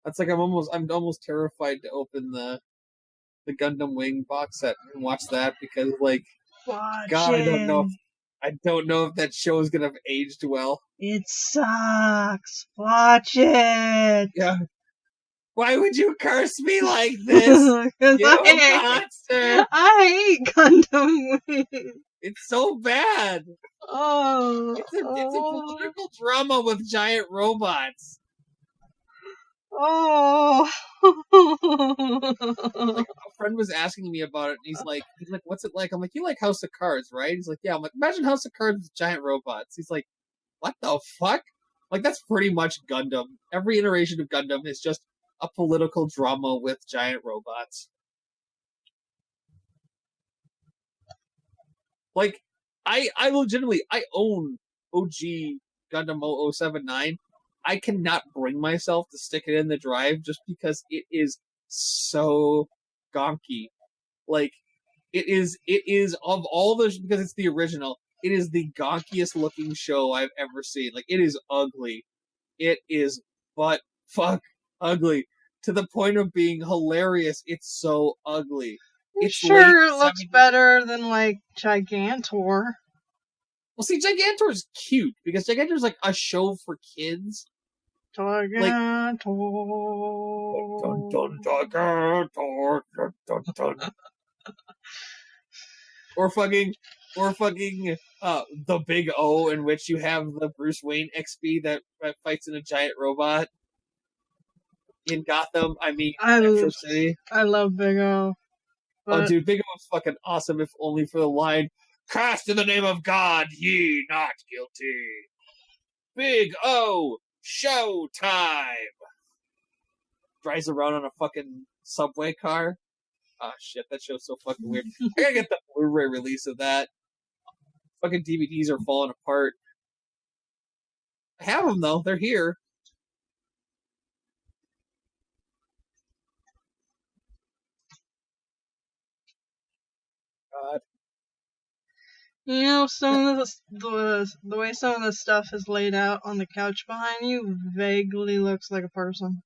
That's like I'm almost terrified to open the Gundam Wing box set and watch that, because like Watch God, it. I don't know if that show is gonna have aged well. It sucks. Watch it. Yeah. Why would you curse me like this? You monster! I hate Gundam Wing. It's so bad. Oh. It's a political drama with giant robots. Oh. Like, a friend was asking me about it, and he's like, what's it like? I'm like, you like House of Cards, right? He's like, yeah. I'm like, imagine House of Cards with giant robots. He's like, what the fuck? Like, that's pretty much Gundam. Every iteration of Gundam is just a political drama with giant robots. Like, I legitimately, I own OG Gundam 0079. I cannot bring myself to stick it in the drive just because it is so gonky. Like, it is of all the, because it's the original, it is the gonkiest looking show I've ever seen. Like, it is ugly. It is butt fuck ugly. To the point of being hilarious, it's so ugly. It's sure it looks better than, like, Gigantor. Well, see, Gigantor's cute, because Gigantor's like a show for kids. Gigantor. Dun, dun, Gigantor, dun, dun, dun. Or fucking the Big O, in which you have the Bruce Wayne XP that fights in a giant robot in Gotham. I mean, Metro City. I love Big O. Oh, dude, Big O is fucking awesome, if only for the line, "Cast in the name of God, ye not guilty." Big O, show time. Drives around on a fucking subway car. Oh shit, that show's so fucking weird. I gotta get the Blu-ray release of that. Fucking DVDs are falling apart. I have them though, they're here. God. You know, some of the way some of the stuff is laid out on the couch behind you vaguely looks like a person.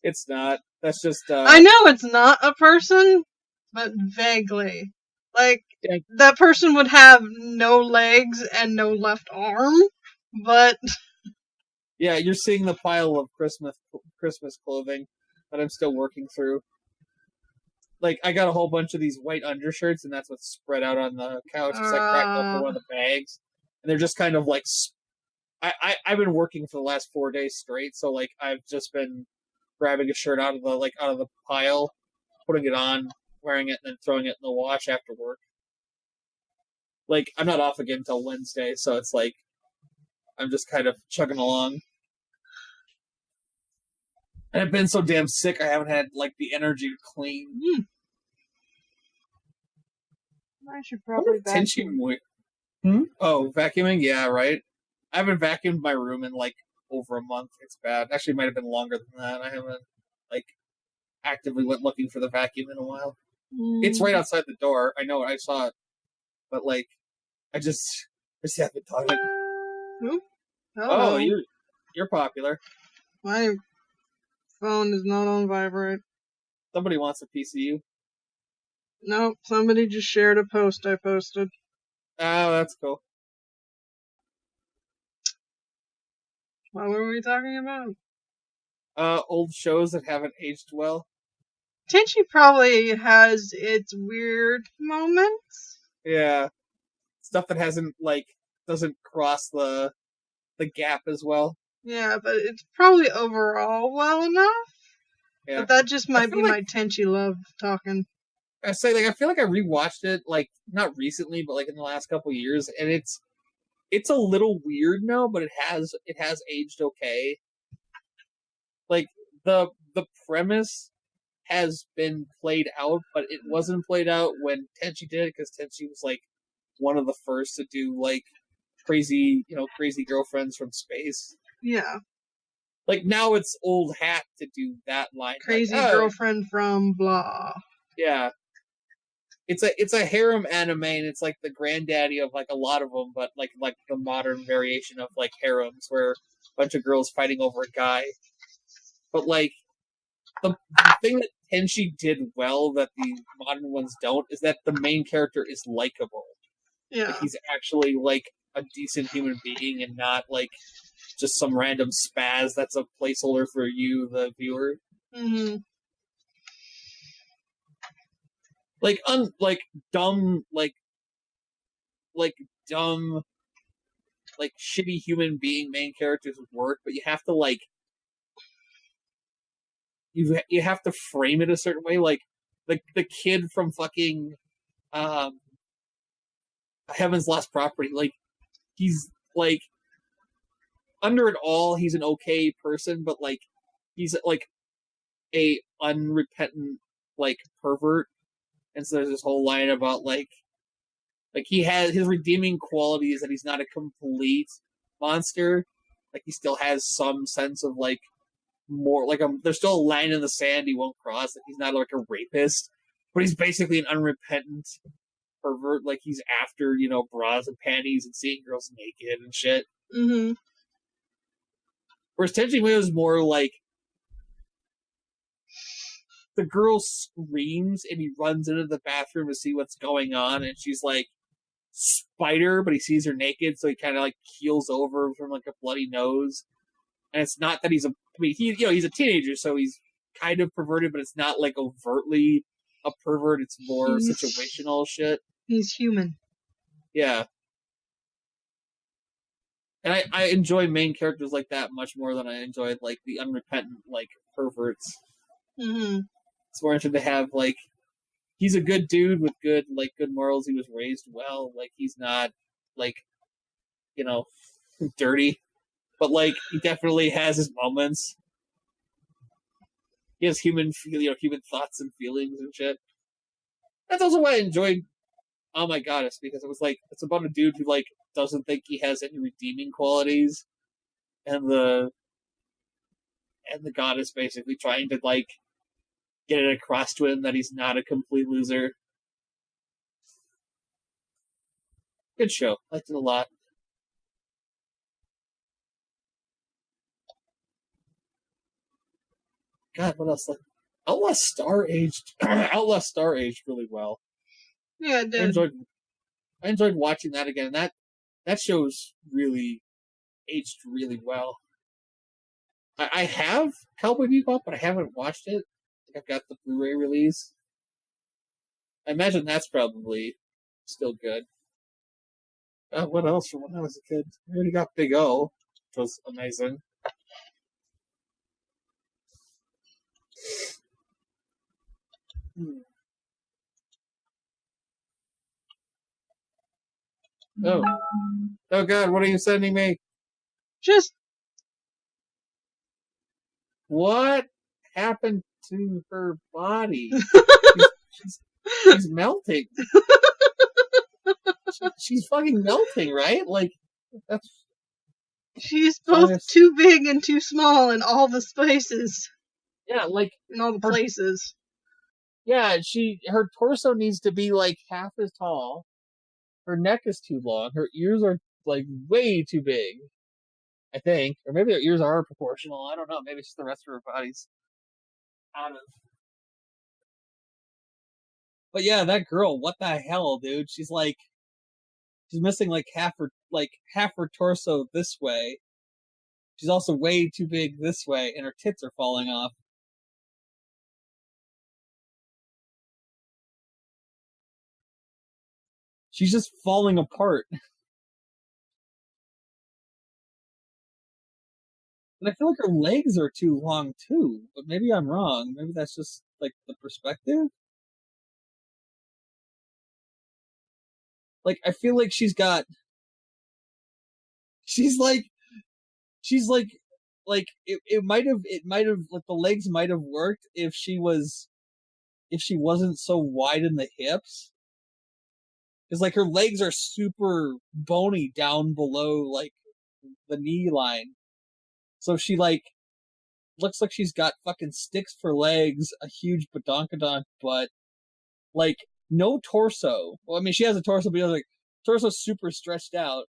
It's not. That's just, I know it's not a person, but vaguely. Like, yeah. That person would have no legs and no left arm, but... Yeah, you're seeing the pile of Christmas clothing that I'm still working through. Like, I got a whole bunch of these white undershirts, and that's what's spread out on the couch. It's like cracked open one of the bags. And they're just kind of like... I've been working for the last 4 days straight, so, like, I've just been grabbing a shirt out of the pile, putting it on, wearing it, and then throwing it in the wash after work. Like, I'm not off again until Wednesday, so it's like, I'm just kind of chugging along. And I've been so damn sick, I haven't had, like, the energy to clean. I should probably vacuum. Oh, vacuuming? Yeah, right. I haven't vacuumed my room in, like, over a month. It's bad. Actually, it might have been longer than that. I haven't, like, actively went looking for the vacuum in a while. It's right outside the door. I know it. I saw it. But, like, I just haven't done it. Oh, you're popular. My phone is not on vibrate. Somebody wants a PCU. Nope, somebody just shared a post I posted. Oh, that's cool. What were we talking about? Old shows that haven't aged well. Tenchi probably has its weird moments. Yeah. Stuff that doesn't cross the gap as well. Yeah, but it's probably overall well enough. Yeah. But that just might be my Tenchi love talking. I feel like I rewatched it, like, not recently, but like in the last couple of years, and it's a little weird now, but it has aged okay. Like, the premise has been played out, but it wasn't played out when Tenchi did it, because Tenchi was, like, one of the first to do, like, crazy girlfriends from space. Yeah. Like, now it's old hat to do that line. Crazy girlfriend from blah. Yeah. It's a harem anime, and it's like the granddaddy of like a lot of them, but like the modern variation of like harems, where a bunch of girls fighting over a guy. But like the thing that Tenchi did well that the modern ones don't is that the main character is likable. Yeah. Like, he's actually, like, a decent human being and not, like, just some random spaz that's a placeholder for you, the viewer. Mm-hmm. Like, dumb, dumb, like, shitty human being main characters would work, but you have to, like, you have to frame it a certain way, like, the kid from fucking, Heaven's Last Property, like, he's, like, under it all, he's an okay person, but, like, he's, like, a unrepentant, like, pervert, and so there's this whole line about, like, he has his redeeming quality is that he's not a complete monster. Like, he still has some sense of, like, more, like, there's still a line in the sand he won't cross. Like, he's not, like, a rapist, but he's basically an unrepentant pervert. Like, he's after, you know, bras and panties and seeing girls naked and shit. Mm-hmm. Whereas Tenchi Muyo is more like, the girl screams and he runs into the bathroom to see what's going on, and she's like, spider, but he sees her naked, so he kind of, like, keels over from, like, a bloody nose. And it's not that he's he's a teenager, so he's kind of perverted, but it's not, like, overtly a pervert. It's more situational shit. He's human. Yeah. And I enjoy main characters like that much more than I enjoyed, like, the unrepentant, like, perverts. Mm-hmm. It's more interesting to have, like, he's a good dude with good morals. He was raised well. Like, he's not, like, you know, dirty. But, like, he definitely has his moments. He has human thoughts and feelings and shit. That's also why I enjoyed Oh My Goddess, because it was, like, it's about a dude who, like, doesn't think he has any redeeming qualities, and the goddess basically trying to, like, get it across to him that he's not a complete loser. Good show. Liked it a lot. God, what else? Like, Outlaw Star aged really well. Yeah, it did. I enjoyed watching that again. That show's really aged really well. I have Cowboy Bebop, but I haven't watched it. I think I've got the Blu-ray release. I imagine that's probably still good. What else from when I was a kid? I already got Big O, which was amazing. Oh God, what are you sending me? Just What happened to her body? she's melting. She's fucking melting, right? Like, that's... She's both too big and too small in all the spaces. Yeah, like... In all the places. Yeah, her torso needs to be, like, half as tall. Her neck is too long. Her ears are, like, way too big. I think. Or maybe her ears are proportional. I don't know. Maybe it's just the rest of her body's out of... But yeah, that girl, what the hell, dude? She's missing like half her torso this way. She's also way too big this way, and her tits are falling off. She's just falling apart. And I feel like her legs are too long too, but maybe I'm wrong. Maybe that's just like the perspective. Like, I feel like it might have, like, the legs might have worked if she wasn't so wide in the hips. Because, like, her legs are super bony down below, like, the knee line. So she, like, looks like she's got fucking sticks for legs, a huge badonkadonk butt, like, no torso. Well, I mean, she has a torso, but like, torso's super stretched out.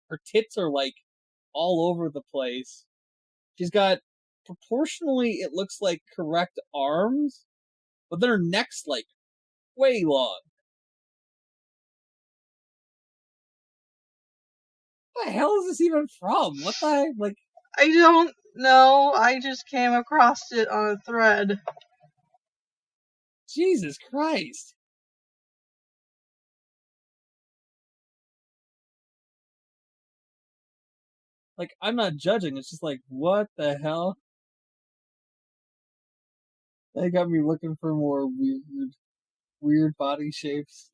Her tits are, like, all over the place. She's got, proportionally, it looks like correct arms, but then her neck's, like, way long. the hell is this even from? What the like? I don't know. I just came across it on a thread. Jesus Christ. Like, I'm not judging. It's just like, what the hell? They got me looking for more weird body shapes.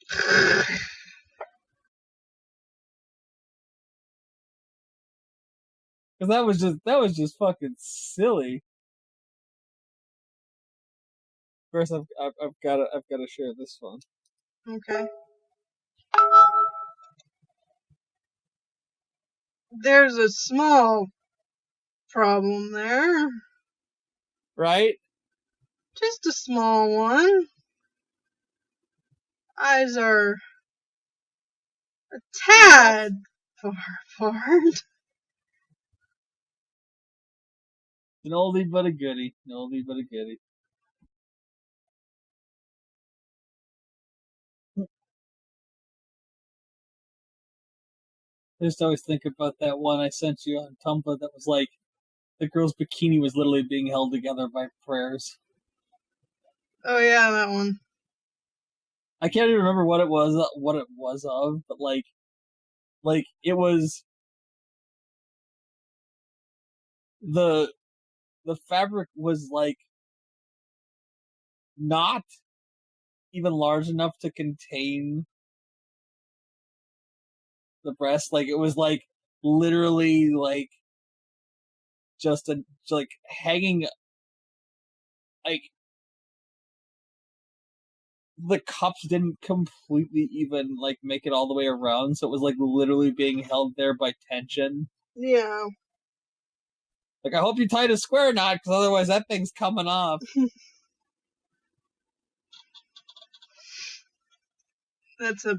Because that was just fucking silly. First, I've got to share this one. Okay. There's a small problem there. Right? Just a small one. Eyes are a tad far apart. An oldie but a goodie. An oldie but a goodie. I just always think about that one I sent you on Tumblr that was like, the girl's bikini was literally being held together by prayers. Oh yeah, that one. I can't even remember what it was of, but like it was the fabric was like not even large enough to contain the breast. Like it was like literally like just like hanging, like the cups didn't completely even like make it all the way around, so it was like literally being held there by tension. Yeah. Like, I hope you tied a square knot, because otherwise that thing's coming off. That's a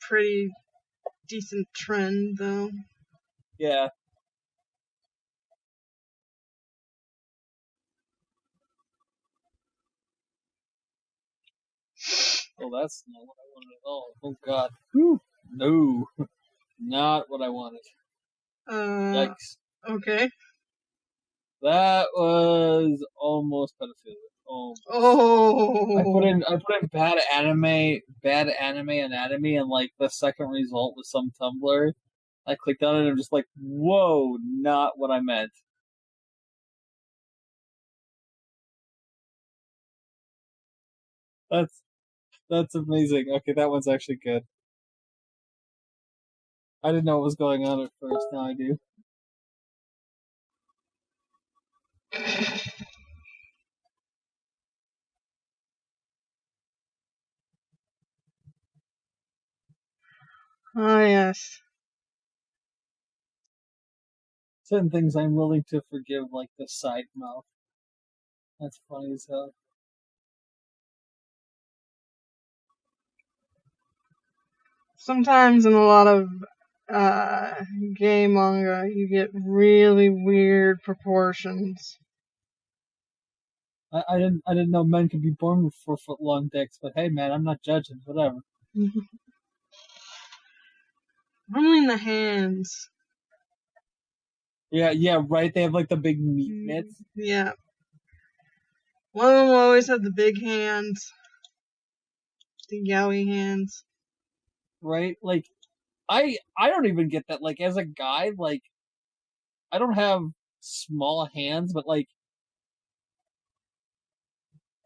pretty decent trend, though. Yeah. Oh, that's not what I wanted at all. Oh, God. Whew. No. Not what I wanted. Yikes. Okay. That was almost pedophilia. Almost. Oh. I put in bad anime anatomy, and like the second result was some Tumblr. I clicked on it and I'm just like, whoa, not what I meant. That's amazing. Okay, that one's actually good. I didn't know what was going on at first, now I do. Oh, yes. Certain things I'm willing to forgive, like the side mouth. That's funny as hell. Sometimes in a lot of gay manga, you get really weird proportions. I didn't know men could be born with 4-foot-long dicks, but hey, man, I'm not judging. Whatever. Only in the hands. Yeah, right. They have like the big meat mitts. Yeah. One of them will always have the big hands. The yowie hands. Right? Like, I don't even get that. Like, as a guy, like, I don't have small hands, but like,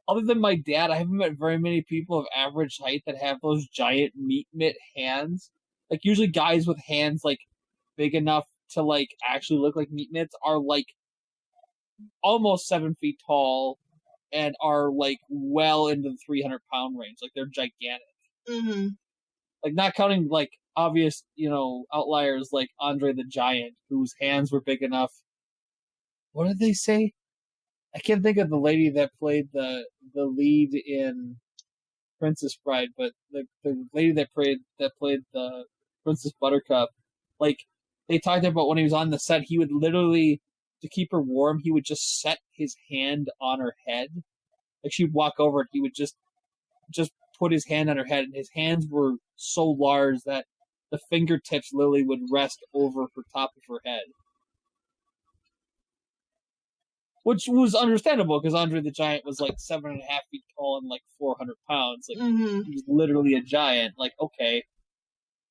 other than my dad, I haven't met very many people of average height that have those giant meat mitt hands. Like, usually guys with hands, like, big enough to, like, actually look like meat mitts are, like, almost 7 feet tall and are, like, well into the 300-pound range. Like, they're gigantic. Mm-hmm. Like, not counting, like, obvious, outliers like Andre the Giant, whose hands were big enough. What did they say? I can't think of the lady that played the lead in Princess Bride, but the lady that played the Princess Buttercup, like, they talked about when he was on the set, he would literally, to keep her warm, he would just set his hand on her head. Like, she'd walk over and he would just put his hand on her head, and his hands were so large that the fingertips literally would rest over her top of her head. Which was understandable, because Andre the Giant was like 7.5 feet tall and like 400 pounds. Like, he was literally a giant. Like, okay.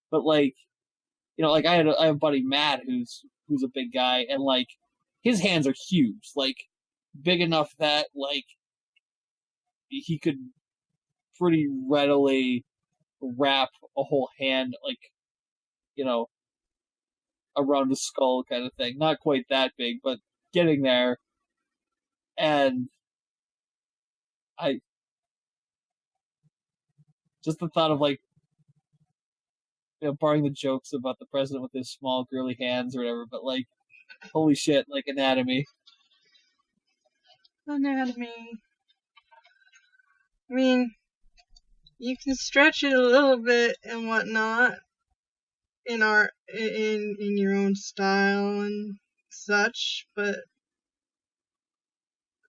But like, you know, like I have a buddy, Matt, who's a big guy, and like, his hands are huge. Like, big enough that like, he could pretty readily wrap a whole hand, like, you know, around the skull kind of thing. Not quite that big, but getting there. And just the thought of like, you know, barring the jokes about the president with his small girly hands or whatever, but like, holy shit, like anatomy. I mean, you can stretch it a little bit and whatnot in your own style and such, but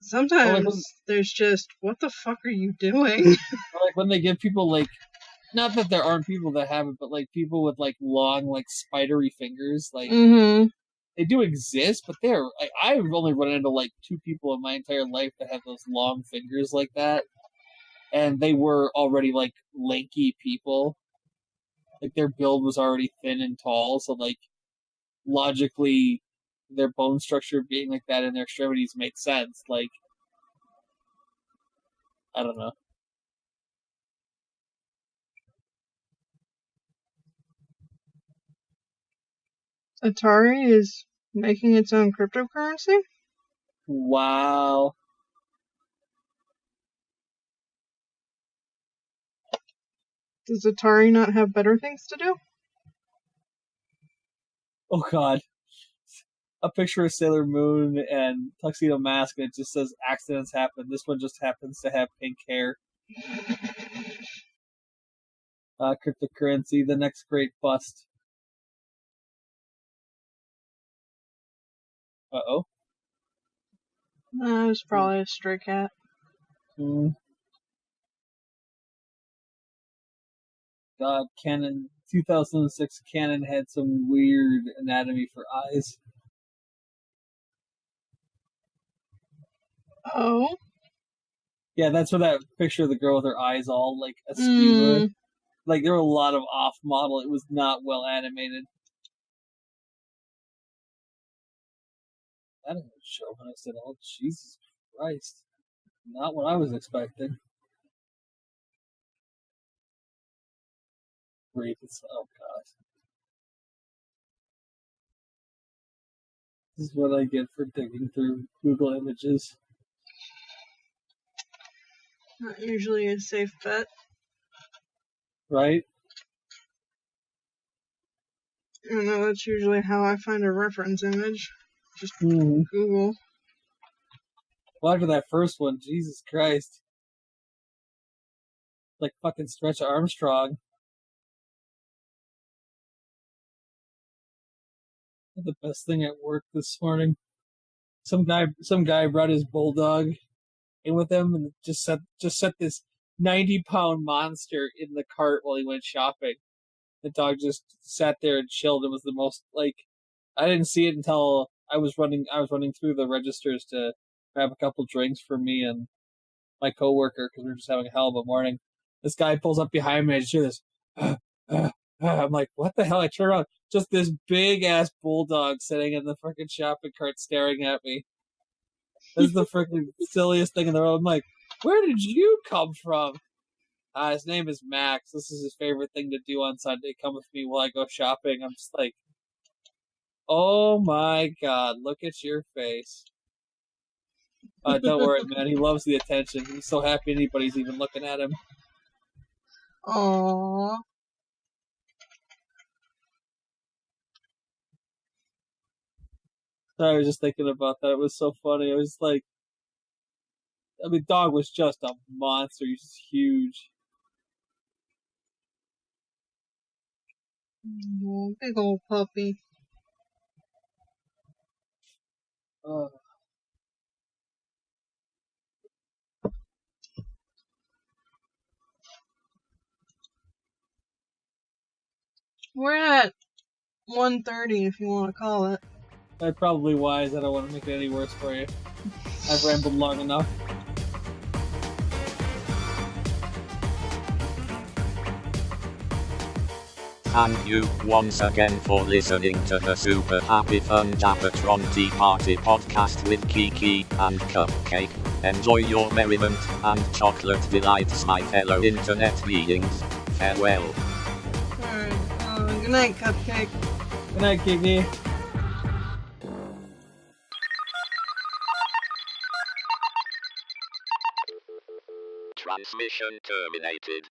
sometimes there's just, what the fuck are you doing? Like when they give people like, not that there aren't people that have it, but like people with like long, like spidery fingers, like they do exist, but I've only run into like 2 people in my entire life that have those long fingers like that, and they were already like lanky people. Like their build was already thin and tall, so like logically their bone structure being like that in their extremities makes sense. Like, I don't know. Atari is making its own cryptocurrency? Wow. Does Atari not have better things to do? Oh god. A picture of Sailor Moon and Tuxedo Mask, and it just says accidents happen. This one just happens to have pink hair. Cryptocurrency, the next great bust. Uh-oh. It was probably a stray cat. God, Canon 2006 Canon had some weird anatomy for eyes. Oh? Yeah, that's where that picture of the girl with her eyes all like askew. Like there were a lot of off model. It was not well animated. That didn't show when I said, "Oh Jesus Christ!" Not what I was expecting. Great, oh god. This is what I get for digging through Google Images. Not usually a safe bet. Right? I don't know, that's usually how I find a reference image. Just Google. Well, after that first one, Jesus Christ. Like fucking Stretch Armstrong. The best thing at work this morning. Some guy brought his bulldog in with him and just set this 90-pound monster in the cart while he went shopping. The dog just sat there and chilled. It was the most, like, I didn't see it until I was running through the registers to grab a couple drinks for me and my coworker because we were just having a hell of a morning. This guy pulls up behind me and I just hear this. I'm like, what the hell? I turn around, just this big ass bulldog sitting in the freaking shopping cart staring at me. This is the freaking silliest thing in the world. I'm like, where did you come from? His name is Max. This is his favorite thing to do on Sunday. Come with me while I go shopping. I'm just like, oh my god, look at your face. Don't worry, man. He loves the attention. He's so happy anybody's even looking at him. Aww. I was just thinking about that. It was so funny. I was like, I mean, dog was just a monster. He's just huge. Oh, big old puppy. We're at 1:30 if you want to call it. That's probably wise. I don't want to make it any worse for you. I've rambled long enough. Thank you once again for listening to the super happy fun Jabbertron Tea Party podcast with Kiki and Cupcake. Enjoy your merriment and chocolate delights, my fellow internet beings. Farewell. Alright, good night, Cupcake. Good night, Kiki. Transmission terminated.